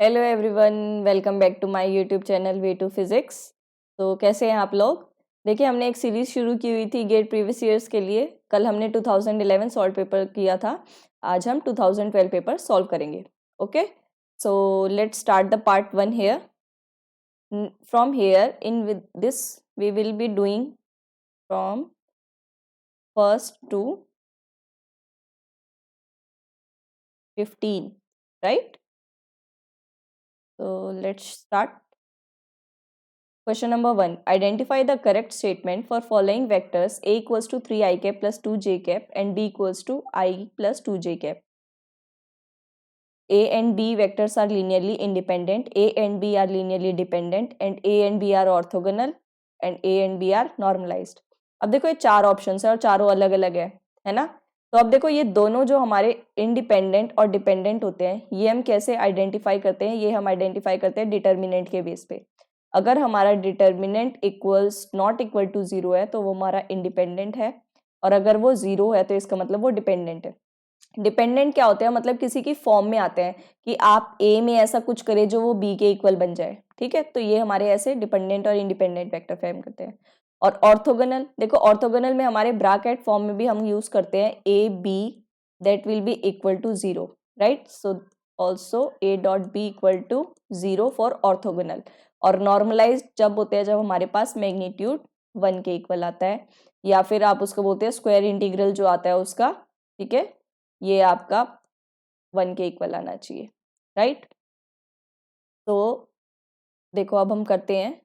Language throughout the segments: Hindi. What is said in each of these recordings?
Hello everyone, welcome back to my YouTube channel way to physics. तो कैसे हैं आप लोग। देखिए, हमने एक सीरीज शुरू की हुई थी गेट प्रीवियस ईयर्स के लिए। कल हमने 2011 सॉल्व पेपर किया था। आज हम 2012 पेपर सॉल्व करेंगे। Okay, so let's start the part 1 here. From here in with this we will be doing from first to 15, right? So let's start. Question number 1. Identify the correct statement for following vectors a equals to 3i cap plus 2j cap and b equals to I plus 2j cap. A and b vectors are linearly independent, a and b are linearly dependent and a and b are orthogonal and a and b are normalized. अब देखो, ये चार ऑप्शंस है और चारों अलग अलग है ना। तो अब देखो, ये दोनों जो हमारे इंडिपेंडेंट और डिपेंडेंट होते हैं, ये हम कैसे आइडेंटिफाई करते हैं। ये हम आइडेंटिफाई करते हैं डिटर्मिनेंट के बेस पे। अगर हमारा determinant equals not equal to zero है तो वो हमारा इंडिपेंडेंट है, और अगर वो जीरो है तो इसका मतलब वो डिपेंडेंट है। डिपेंडेंट क्या होते हैं, मतलब किसी की फॉर्म में आते हैं कि आप ए में ऐसा कुछ करें जो वो बी के इक्वल बन जाए। ठीक है, तो ये हमारे ऐसे डिपेंडेंट और इंडिपेंडेंट वेक्टर फॉर्म करते हैं। और ऑर्थोगोनल, देखो ऑर्थोगोनल में हमारे ब्रैकेट फॉर्म में भी हम यूज करते हैं A B that will be equal to zero, right. So also A dot B equal to zero for orthogonal. और नॉर्मलाइज जब होते हैं जब हमारे पास मैग्नीट्यूड 1 के इक्वल आता है, या फिर आप उसको बोलते हैं स्क्वायर इंटीग्रल जो आता है उसका। ठीक है, ये आपका 1 के इक्वल आना चाहिए, राइट। तो देखो, अब हम करते हैं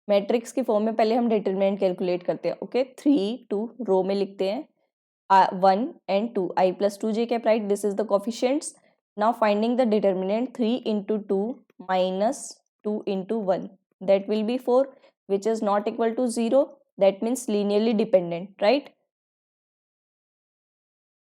मैट्रिक्स की फॉर्म में। पहले हम डिटरमिनेंट कैलकुलेट करते हैं। ओके, 3 2 रो में लिखते हैं 1 and 2 I plus 2j cap, right? This is the coefficients. Now finding the determinant 3 into 2 minus 2 into 1, that will be 4, which is not equal to 0. That means linearly dependent, right?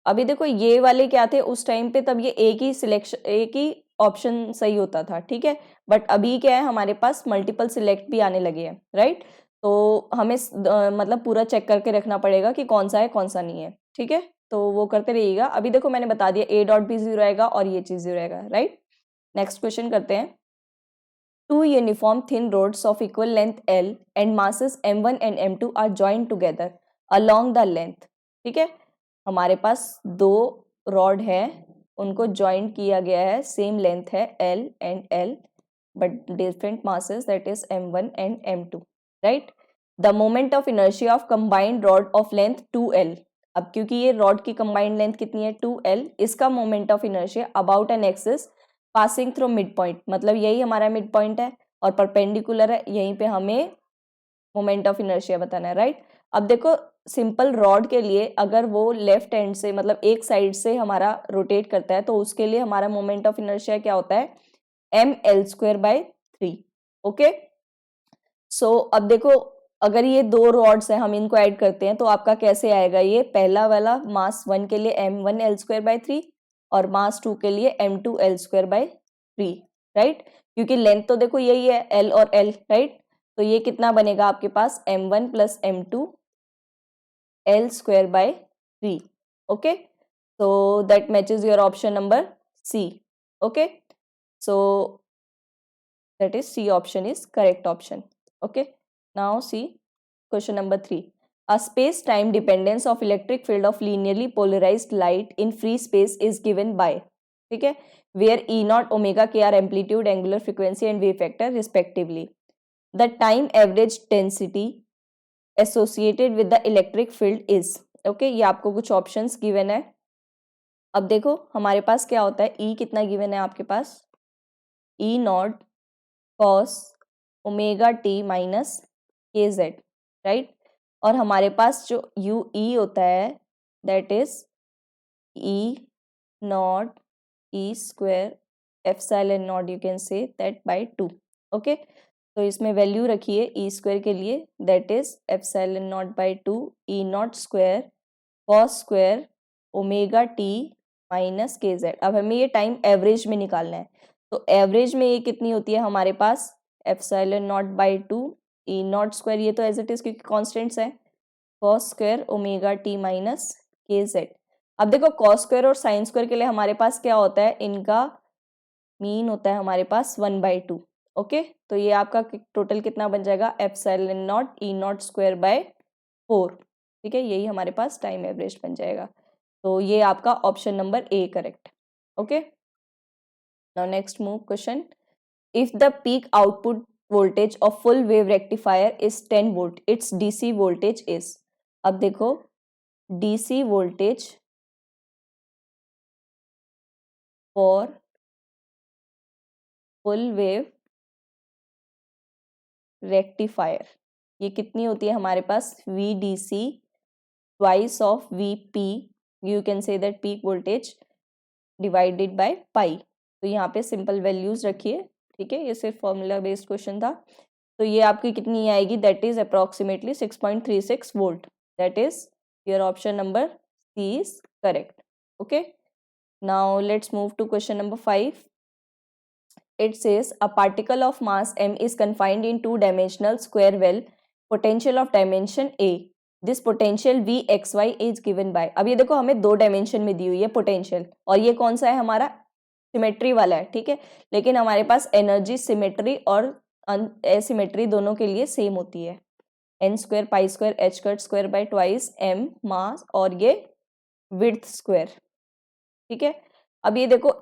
अभी देखो, ये वाले क्या थे उस टाइम पे, तब ये एक ही सिलेक्शन, एक ही ऑप्शन सही होता था। ठीक है, बट अभी क्या है, हमारे पास मल्टीपल सिलेक्ट भी आने लगे हैं, राइट। तो हमें मतलब पूरा चेक करके रखना पड़ेगा कि कौन सा है कौन सा नहीं है। ठीक है, तो वो करते रहिएगा। अभी देखो, मैंने बता दिया ए डॉट बी जीरो आएगा और ये चीज जीरो आएगा, राइट। नेक्स्ट क्वेश्चन करते हैं। Two uniform thin rods of equal length L and masses m1 and m2 are joined together along the length. ठीक है, हमारे पास दो रॉड है, उनको ज्वाइंट किया गया है, सेम लेंथ है L and L but different masses, that is m1 and m2, right. The moment of inertia of combined rod of length 2l। अब क्योंकि ये रॉड की कंबाइंड लेंथ कितनी है 2l, इसका moment of inertia about an axis passing through mid point, मतलब यही हमारा मिड पॉइंट है और परपेंडिकुलर है, यहीं पे हमें मोमेंट ऑफ इनर्शिया बताना है, राइट। अब देखो, सिंपल रॉड के लिए अगर वो लेफ्ट हैंड से, मतलब एक साइड से हमारा रोटेट करता है, तो उसके लिए हमारा मोमेंट ऑफ इनर्शिया क्या होता है, ml²/3। ओके, सो अब देखो, अगर ये दो रॉड्स हैं, हम इनको ऐड करते हैं तो आपका कैसे आएगा, ये पहला वाला मास 1 के लिए m1l²/3 और मास 2 के लिए m2l²/3, राइट। क्योंकि लेंथ तो देखो यही है l और l, राइट। तो ये कितना बनेगा आपके पास m1 plus m2 l²/3। Okay, so that matches your option number C. Okay, so that is C option is correct option. Okay, now see question number 3. A space-time dependence of electric field of linearly polarized light in free space is given by, ठीक है, where E naught omega k are amplitude, angular frequency and wave factor respectively. The time average density associated with the electric field is, okay, ये आपको कुछ options given है। अब देखो, हमारे पास क्या होता है, E कितना गिवन है आपके पास, E naught cos omega t minus k z, right. और हमारे पास जो यू ई होता है that is E naught E square epsilon naught, you can say that by 2। Okay, तो इसमें वैल्यू रखिए E स्क्वायर के लिए, that is epsilon naught by 2 E naught square cos square omega t minus k z. अब हमें ये टाइम एवरेज में निकालना है, तो एवरेज में ये कितनी होती है हमारे पास, epsilon naught by 2 e naught square, ये तो एज इट इज क्योंकि कॉन्स्टेंट्स है, cos square omega t minus k z. अब देखो, कॉस स्क्वायर और साइन स्क्वायर के लिए हमारे पास क्या होता है, इनका मीन होता है हमारे पास 1/2। ओके, तो ये आपका टोटल कितना बन जाएगा, epsilon not E naught square by 4। ठीक है, यही हमारे पास टाइम एवरेज बन जाएगा। तो ये आपका option number A correct. Okay, now next move question, if the peak output voltage of full wave rectifier is 10 volt, its DC voltage is। अब देखो DC voltage for full wave rectifier ये कितनी होती है हमारे पास, VDC twice of VP, you can say that peak voltage divided by pi। तो यहाँ पे सिंपल वैल्यूज रखिए, ठीक है, ये सिर्फ फॉर्मूला बेस्ड क्वेश्चन था। तो ये आपकी कितनी आएगी, that is approximately 6.36 volt. That is your option number C is correct. Okay, now let's move to question number 5। It says a particle of mass m is confined in two-dimensional square well, potential of dimension a. This potential Vxy is given by। अब ये देखो हमें दो डायमेंशन में दी हुई है पोटेंशियल, और ये कौन सा है हमारा, सिमेट्री वाला है, ठीक है, लेकिन हमारे पास एनर्जी सिमेट्री और एसिमेट्री दोनों के लिए सेम होती है, n square pi square h cut square by twice m मास और ये विड्थ स्क्वायर। ठीक है, अब ये देखो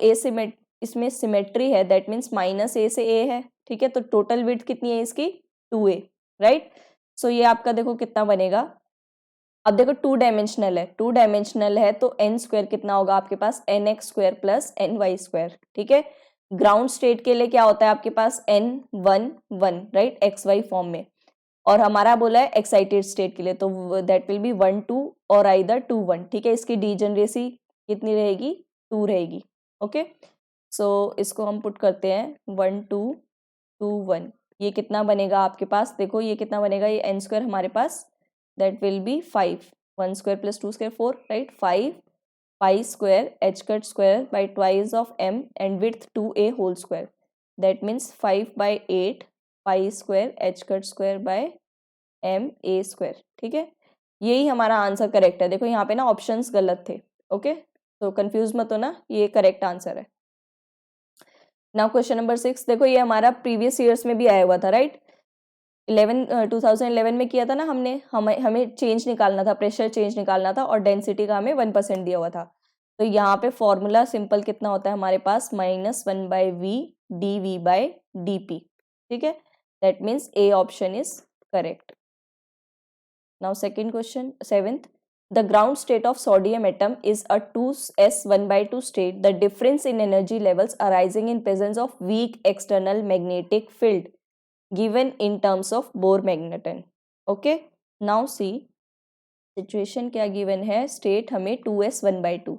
इसमें सिमेट्री है, दैट मीन्स माइनस ए से ए है, ठीक है, तो टोटल विड्थ कितनी है इसकी 2a, राइट। सो ये आपका देखो कितना बनेगा, अब देखो टू डायमेंशनल है तो n स्क्वायर कितना होगा आपके पास, nx square plus ny square. ठीक है, ग्राउंड स्टेट के लिए क्या होता है आपके पास n1 राइट, xy फॉर्म में, और हमारा बोला है एक्साइटेड स्टेट के लिए, तो दैट विल बी 1 2 और आइदर 2 1। ठीक है, इसकी डीजनरेसी कितनी रहेगी, 2 रहेगी। ओके, सो इसको हम पुट करते हैं 1 2 2 1, ये कितना बनेगा आपके पास, देखो ये कितना बनेगा, ये n स्क्वायर हमारे पास that will be 5, 1 square plus 2 square 4 right, 5 pi square h cut square by twice of m and width 2a whole square, that means 5/8 pi square h cut square by m a square. ठीक है, यही हमारा आंसर करेक्ट है। देखो यहाँ पे ना ऑप्शंस गलत थे। ओके, तो कंफ्यूज मत हो ना, ये करेक्ट आंसर है। नाउ क्वेश्चन नंबर 6, देखो ये हमारा प्रीवियस ईयर्स में भी आया हुआ था राइट, 2011 में किया था ना हमने, हमें चेंज निकालना था, प्रेशर चेंज निकालना था, और डेंसिटी का हमें 1% दिया हुआ था। तो यहाँ पे फॉर्मूला सिंपल कितना होता है हमारे पास, -1/v dv/dp। ठीक है, that means A option is correct. Now second question 7th, the ground state of sodium atom is a 2s1/2 state. The difference in energy levels arising in presence of weak external magnetic field given in terms of Bohr magneton. Okay, now see situation क्या given है, state हमें 2s1/2।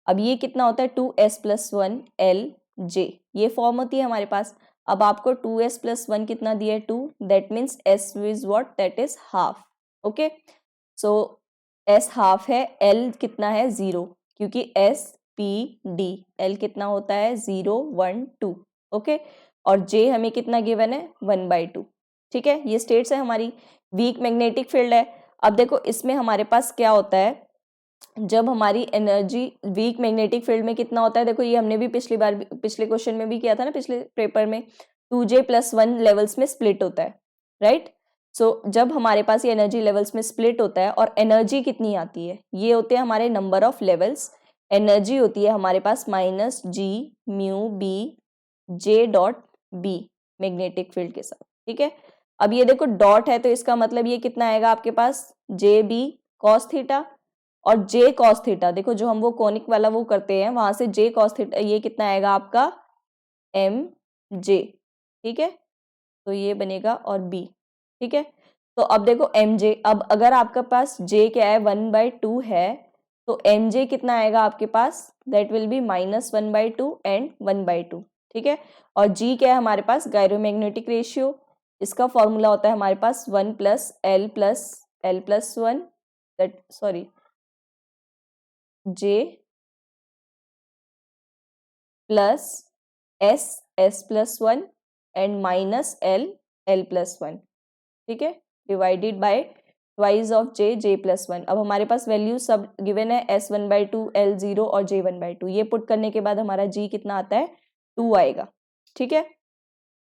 अब ये कितना होता है 2s+1 Lj, ये फॉर्म होती है हमारे पास। अब आपको 2s+1 कितना दिया है 2, that means s is what, that is half. Okay, so s half है, l कितना है 0, क्योंकि s p d, l कितना होता है 0 1 2। ओके, और j हमें कितना गिवन है 1/2। ठीक है, ये स्टेट्स है हमारी, वीक मैग्नेटिक फील्ड है। अब देखो इसमें हमारे पास क्या होता है, जब हमारी एनर्जी वीक मैग्नेटिक फील्ड में कितना होता है, देखो ये हमने भी पिछले क्वेश्चन में भी किया था ना, पिछले पेपर में 2j+1 लेवल्स में स्प्लिट होता है राइट। सो जब हमारे पास ये एनर्जी लेवल्स में स्प्लिट होता है और एनर्जी कितनी आती है, ये होते हैं हमारे नंबर ऑफ लेवल्स, एनर्जी होती है हमारे पास -g mu B j dot B magnetic field के साथ। ठीक है, अब ये देखो डॉट है तो इसका मतलब ये कितना आएगा आपके पास जे बी कॉस थीटा, और j कॉस थीटा, देखो जो हम वो कोनिक वाला वो करते हैं वहां से j कॉस थीटा, ये कितना आएगा आपका mj। ठीक है, तो ये बनेगा और b। ठीक है, तो अब देखो mj, अब अगर आपके पास j क्या है 1/2 है, तो mj कितना आएगा आपके पास, दैट विल बी -1/2 एंड 1/2। ठीक है, और g क्या है हमारे पास, गायरोमैग्नेटिक रेशियो, इसका फॉर्मूला होता है हमारे पास 1 + l+1 that sorry j plus s+1 and -l+1। ठीक है, divided by twice of j+1। अब हमारे पास वैल्यू सब गिवन है, s1/2 l0 और j1/2। ये पुट करने के बाद हमारा g कितना आता है 2 आएगा, ठीक है।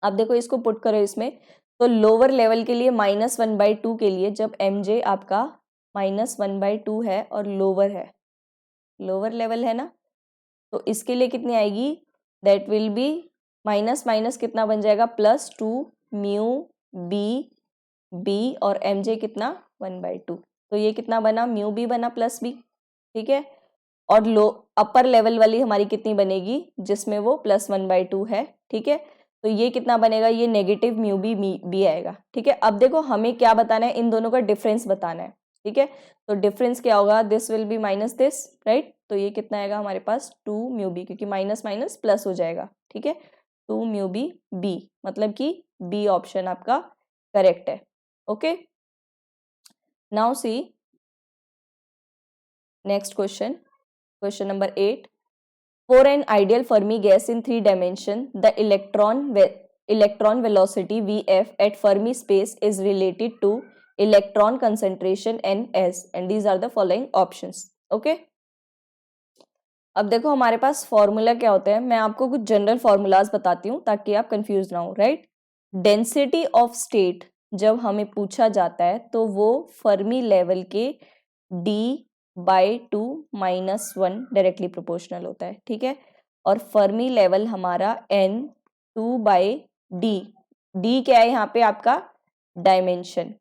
अब देखो इसको पुट करो इसमें, तो लोअर लेवल के लिए -1/2 के लिए जब mj आपका -1/2 है और लोअर लेवल है ना, तो इसके लिए कितनी आएगी, that will B minus minus कितना बन जाएगा, +2 म्यू बी और mj कितना 1/2, तो ये कितना बना, म्यू बी बना +b, ठीक है। और अपर लेवल वाली हमारी कितनी बनेगी, जिसमें वो +1/2 है, ठीक है। तो ये कितना बनेगा, ये नेगेटिव म्यू बी आएगा, ठीक है। अब देखो हमें क्या बताना है, इन दोनों का डिफरेंस बताना है, ठीक है। तो डिफरेंस क्या होगा, this will be minus this, right. तो ये कितना आएगा हमारे पास 2 म्यू बी, क्योंकि माइनस माइनस प्लस हो जाएगा, ठीक है। 2 म्यू बी, मतलब कि बी ऑप्शन आपका करेक्ट है, okay. Now see next question, question number 8। For an ideal Fermi gas in 3 dimension, the electron velocity Vf at Fermi space is related to electron concentration Ns, and these are the following options. Okay? अब देखो हमारे पास फॉर्मूला क्या होता है, मैं आपको कुछ जनरल फॉर्मूलाज बताती हूँ ताकि आप कंफ्यूज ना हो, राइट। डेंसिटी ऑफ स्टेट जब हमें पूछा जाता है तो वो फर्मी लेवल के d/2 - 1 डायरेक्टली प्रोपोर्शनल होता है, ठीक है। और फर्मी लेवल हमारा n 2/d, d क्या है यहाँ पे आपका, डायमेंशन,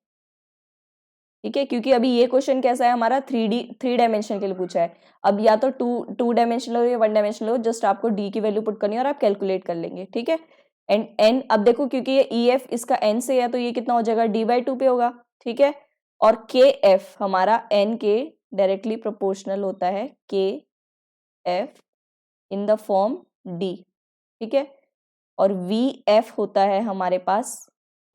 ठीक है। क्योंकि अभी ये क्वेश्चन कैसा है हमारा, 3 डायमेंशन के लिए पूछा है। अब या तो टू डायमेंशन लो या 1 डायमेंशन लो, जस्ट आपको डी की वैल्यू पुट करनी है और आप कैलकुलेट कर लेंगे, ठीक है। एंड एन, अब देखो क्योंकि ये ई एफ इसका एन से है तो ये कितना हो जाएगा, d/2 पे होगा, ठीक है। और के एफ हमारा एन के डायरेक्टली प्रोपोर्शनल होता है, के F in the form D, ठीक है। और वी एफ होता है हमारे पास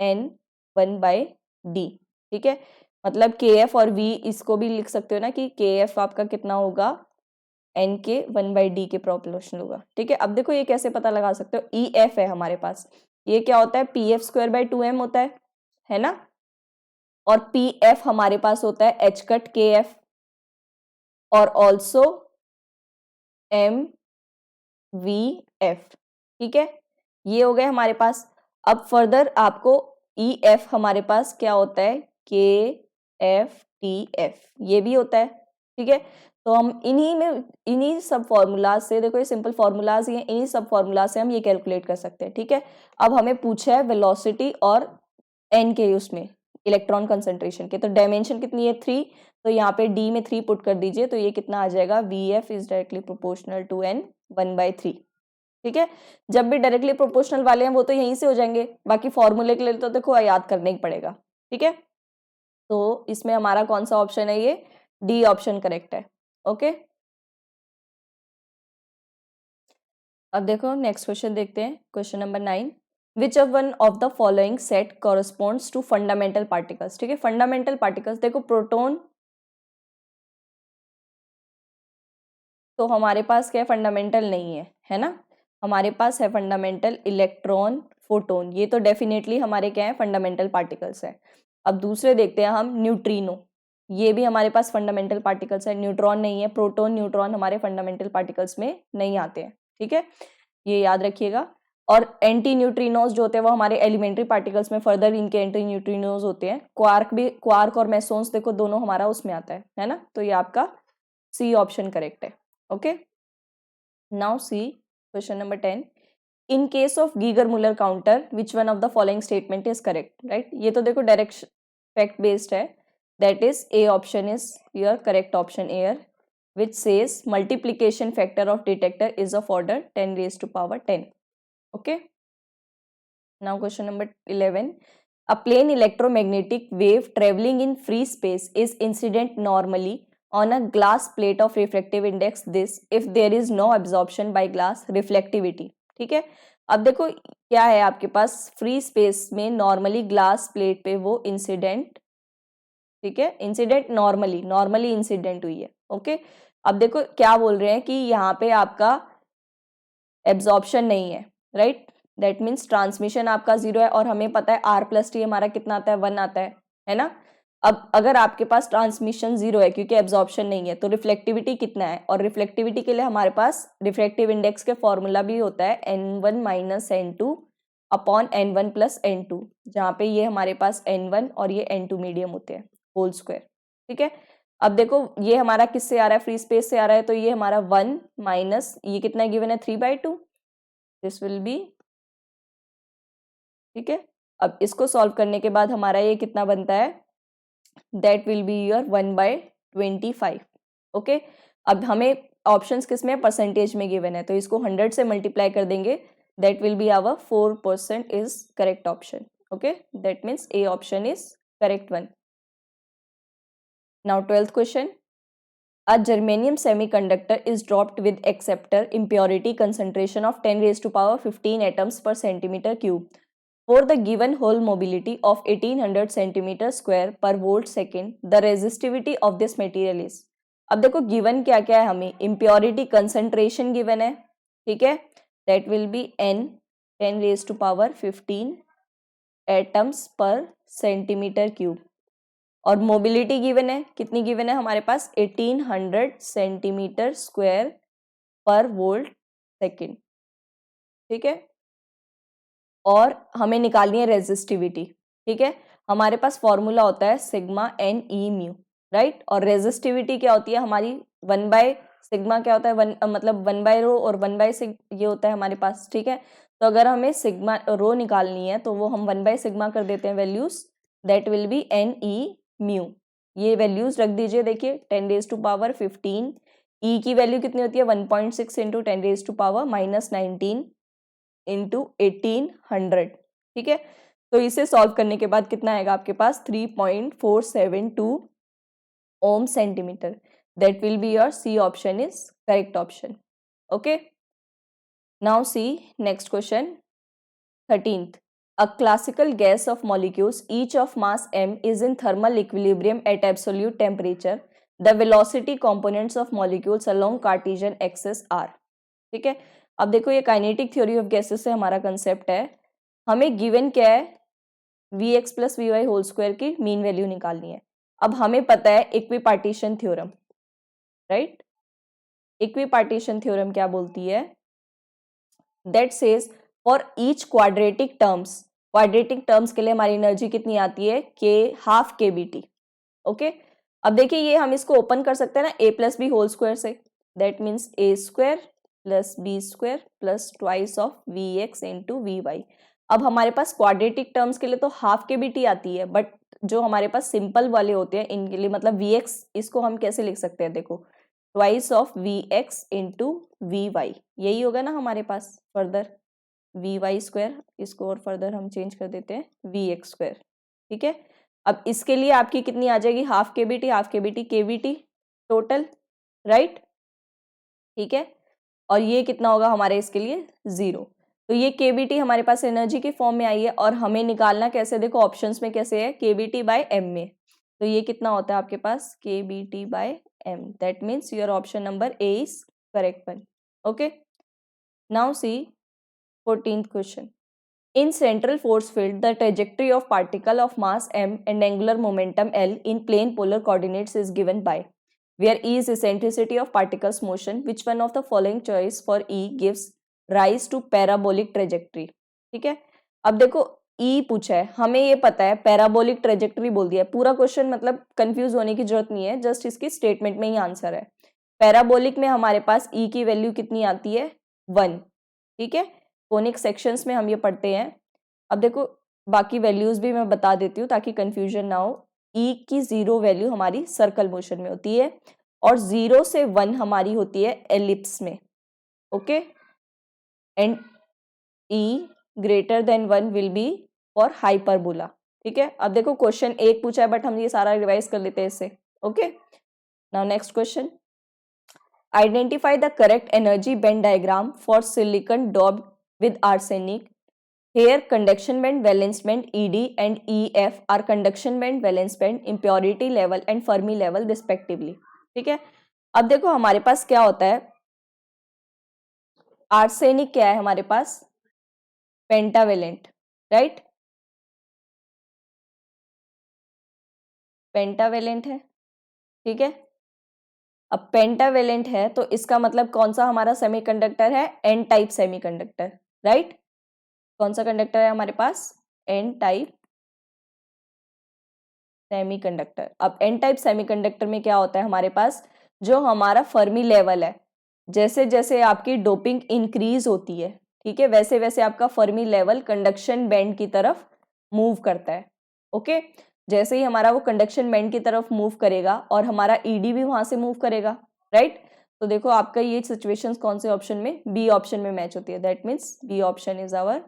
एन 1/d, ठीक है। मतलब के एफ और वी इसको भी लिख सकते हो ना कि के एफ आपका कितना होगा, एन के 1/d के प्रोपोर्शनल होगा, ठीक है। अब देखो ये कैसे पता लगा सकते हो, ई एफ है हमारे पास, ये क्या होता है, pf²/2m होता है ना। और पी एफ हमारे पास होता है h कट के एफ और ऑल्सो एम वी एफ, ठीक है। ये हो गए हमारे पास। अब फर्दर आपको ई एफ हमारे पास क्या होता है, के एफ टी एफ, ये भी होता है, ठीक है। तो हम इन्हीं सब फॉर्मूलाज से, देखो ये सिंपल फॉर्मूलाज ही हैं, इन्हीं सब फॉर्मूला से हम ये कैलकुलेट कर सकते हैं, ठीक है। अब हमें पूछा है वेलोसिटी और एन के उसमें इलेक्ट्रॉन कंसंट्रेशन के, तो डायमेंशन कितनी है 3, तो यहाँ पे डी में 3 पुट कर दीजिए, तो ये कितना आ जाएगा, v f is directly proportional to n 1/3, ठीक है। जब भी डायरेक्टली प्रोपोर्शनल वाले हैं वो तो यहीं से हो जाएंगे, बाकी फॉर्मूले के लिए तो देखो याद करना ही पड़ेगा, ठीक है। तो इसमें हमारा कौन सा ऑप्शन है, ये डी ऑप्शन करेक्ट है, ओके। अब देखो नेक्स्ट क्वेश्चन देखते हैं, question number 9। Which of one of the following set corresponds to fundamental particles, ठीक है। फंडामेंटल पार्टिकल्स देखो, प्रोटॉन तो हमारे पास क्या है, फंडामेंटल नहीं है ना। हमारे पास है फंडामेंटल इलेक्ट्रॉन, फोटोन, ये तो डेफिनेटली हमारे क्या है, फंडामेंटल पार्टिकल्स है। अब दूसरे देखते हैं हम, न्यूट्रिनो, ये भी हमारे पास फंडामेंटल पार्टिकल्स है। न्यूट्रॉन नहीं है, प्रोटॉन न्यूट्रॉन हमारे फंडामेंटल पार्टिकल्स में नहीं आते हैं, ठीक है, ये याद रखिएगा। और एंटी न्यूट्रिनोज जो होते हैं वो हमारे एलिमेंट्री पार्टिकल्स में, फर्दर इनके एंटी न्यूट्रिनोज होते हैं। क्वार्क और मेसोन्स देखो दोनों हमारा उसमें आता है ना। तो ये आपका सी ऑप्शन करेक्ट है, okay. Now see question number 10। In case of Geiger Muller counter which one of the following statement is correct, right. ये तो देखो डायरेक्ट फैक्ट बेस्ड है, that is A option is your correct option here, which says multiplication factor of detector is of order 10⁻10. Okay. Now question number 11. A plane electromagnetic wave traveling in free space is incident normally on a glass plate of refractive index this if there is no absorption by glass reflectivity. ठीक है। अब देखो क्या है आपके पास, फ्री स्पेस में नॉर्मली ग्लास प्लेट पे वो इंसिडेंट, ठीक है, इंसिडेंट नॉर्मली इंसिडेंट हुई है, ओके। अब देखो क्या बोल रहे हैं कि यहाँ पे आपका एब्जॉर्प्शन नहीं है, राइट, दैट मीन्स ट्रांसमिशन आपका 0 है। और हमें पता है R+T हमारा कितना आता है, 1 आता है ना। अब अगर आपके पास ट्रांसमिशन 0 है क्योंकि एब्जॉर्प्शन नहीं है, तो रिफ्लेक्टिविटी कितना है, और रिफ्लेक्टिविटी के लिए हमारे पास रिफ्रैक्टिव इंडेक्स के फॉर्मूला भी होता है n1 minus n2 upon n1 plus n2, जहाँ पे ये हमारे पास n1 और ये n2 मीडियम होते हैं होल स्क्वायर। ठीक है, अब देखो ये हमारा किससे आ रहा है, फ्री स्पेस से आ रहा है, तो ये हमारा 1 माइनस ये कितना गिवन है 3/2, दिस विल बी, ठीक है। अब इसको सॉल्व करने के बाद हमारा ये कितना बनता है, that will be your 1/25। Okay, अब हमें ऑप्शंस किस में, परसेंटेज में गिवन है, तो इसको 100 से मल्टीप्लाई कर देंगे, that will be our 4% is correct option. Okay, that means A option is correct one. Now 12th question, a germanium semiconductor is dropped with acceptor impurity concentration of 10 raised to power 15 atoms per centimeter cube for the given hole mobility of 1800 centimeter square per volt second. The resistivity of this material is, अब देखो गिवन क्या क्या है हमें, इम्प्योरिटी कंसंट्रेशन गिवन है, ठीक है, that will B n 10 raised to power 15 atoms पर सेंटीमीटर क्यूब, और मोबिलिटी गिवन है, कितनी गिवन है हमारे पास 1800 सेंटीमीटर स्क्वायर पर वोल्ट सेकेंड। ठीक है, और हमें निकालनी है रेजिस्टिविटी। ठीक है, हमारे पास फॉर्मूला होता है sigma n e mu, right, और रेजिस्टिविटी क्या होती है हमारी 1/सिग्मा क्या होता है, मतलब 1/रो और 1/सिग ये होता है हमारे पास। ठीक है, तो अगर हमें सिग्मा रो निकालनी है तो वो हम 1/सिग्मा कर देते हैं values, that will be n e mu. ये वैल्यूज रख दीजिए, देखिए 10 रेज टू पावर 15, ई की वैल्यू कितनी होती है 1.6 into 10 raise to power -19 into 1800। ठीक है, तो इसे सॉल्व करने के बाद कितना आएगा आपके पास 3.472 ohm centimetre, that will be your C option is correct option. Okay, now see next question 13th, a classical gas of molecules each of mass m is in thermal equilibrium at absolute temperature. The velocity components of molecules along Cartesian axis are. ठीक है, अब देखो ये काइनेटिक थ्योरी ऑफ गैसेस से हमारा कंसेप्ट है, हमें गिवन क्या है Vx plus v y whole square की मीन वैल्यू निकालनी है। अब हमें पता है equipartition theorem, right, equipartition theorem क्या बोलती है, that says for each quadratic terms, quadratic terms के लिए हमारी एनर्जी कितनी आती है के हाफ के बी टी। ओके, अब देखिए ये हम इसको ओपन कर सकते हैं ना a plus b whole square से, that means a square plus b square plus twice of v x into v y. अब हमारे पास क्वाड्रेटिक टर्म्स के लिए तो हाफ के बी टी आती है, बट जो हमारे पास सिंपल वाले होते हैं इनके लिए मतलब वी एक्स, इसको हम कैसे लिख सकते हैं, देखो twice of v x into v y, यही होगा ना हमारे पास, फर्दर वी वाई स्क्वायर, इसको और फर्दर हम चेंज कर देते हैं वी एक्स स्क्वायर। ठीक है, अब इसके लिए आपकी कितनी आ जाएगी हाफ के बी टी, हाफ के बी टी के बी टी टोटल, राइट। ठीक है, और ये कितना होगा हमारे इसके लिए 0, तो ये के बी टी हमारे पास एनर्जी के फॉर्म में आई है, और हमें निकालना कैसे, देखो ऑप्शंस में कैसे है के बी टी बाय एम में, तो ये कितना होता है आपके पास k B T by m, that means your option number A is correct one. Okay, now see 14th question. In central force field, the trajectory of particle of mass m and angular momentum L in plane polar coordinates is given by, where E is eccentricity of particle's motion. Which one of the following choice for E gives rise to parabolic trajectory? ठीक है, अब देखो E पूछा है, हमें ये पता है पैराबोलिक ट्रेजेक्टरी बोल दिया है, पूरा क्वेश्चन मतलब कंफ्यूज होने की जरूरत नहीं है, जस्ट इसकी स्टेटमेंट में ही आंसर है। पैराबोलिक में हमारे पास E की वैल्यू कितनी आती है 1, ठीक है, कोनिक सेक्शंस में हम ये पढ़ते हैं। अब देखो बाकी वैल्यूज भी मैं बता देती हूँ ताकि कंफ्यूजन ना हो। ई की 0 वैल्यू हमारी सर्कल मोशन में होती है, और 0 से 1 हमारी होती है एलिप्स में। Okay, and E greater than 1 will be for hyperbola. ठीक है, अब देखो क्वेश्चन 1 पूछा है, बट हम ये सारा रिवाइज कर लेते हैं इससे। Okay, now next question, identify the correct energy band diagram for silicon doped with arsenic. Here conduction band, valence band ED and EF are conduction band, valence band, impurity level and Fermi level respectively. ठीक है, अब देखो हमारे पास क्या होता है, आर्सेनिक क्या है हमारे पास पेंटावेलेंट, राइट, पेंटावेलेंट है, ठीक है। अब पेंटावेलेंट है तो इसका मतलब कौन सा हमारा सेमीकंडक्टर है, एन टाइप सेमीकंडक्टर, राइट। कौन सा कंडक्टर है हमारे पास, एन टाइप सेमीकंडक्टर। अब एन टाइप सेमीकंडक्टर में क्या होता है हमारे पास, जो हमारा फर्मी लेवल है, जैसे जैसे आपकी डोपिंग इंक्रीज होती है, ठीक है, वैसे वैसे आपका फर्मी लेवल कंडक्शन बैंड की तरफ मूव करता है। ओके, जैसे ही हमारा वो कंडक्शन बैंड की तरफ मूव करेगा और हमारा ईडी भी वहां से मूव करेगा, राइट। तो देखो आपका ये सिचुएशंस कौन से ऑप्शन में, बी ऑप्शन में मैच होती है, that means B option is our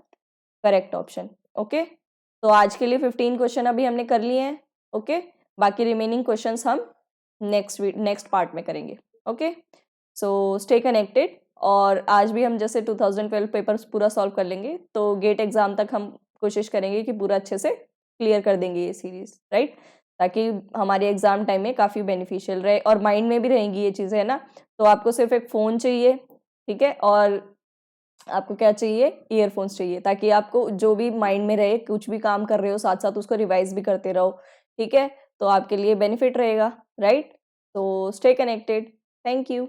correct option. Okay, तो आज के लिए 15 क्वेश्चन अभी हमने कर लिए हैं। ओके, बाकी रिमेनिंग क्वेश्चंस हम नेक्स्ट पार्ट में करेंगे। Okay, so stay connected. और आज भी हम जैसे 2012 पेपर्स पूरा सॉल्व कर लेंगे, तो गेट एग्जाम तक हम कोशिश करेंगे कि पूरा अच्छे से क्लियर कर देंगे ये सीरीज, राइट, ताकि हमारे एग्जाम टाइम में काफ़ी बेनिफिशियल रहे और माइंड में भी रहेंगी ये चीज़ें, है ना। तो आपको सिर्फ एक फ़ोन चाहिए, ठीक है, और आपको क्या चाहिए, ईयरफोन्स चाहिए, ताकि आपको जो भी माइंड में रहे, कुछ भी काम कर रहे हो साथ साथ उसको रिवाइज भी करते रहो, ठीक है, तो आपके लिए बेनिफिट रहेगा, राइट। तो स्टे कनेक्टेड, थैंक यू।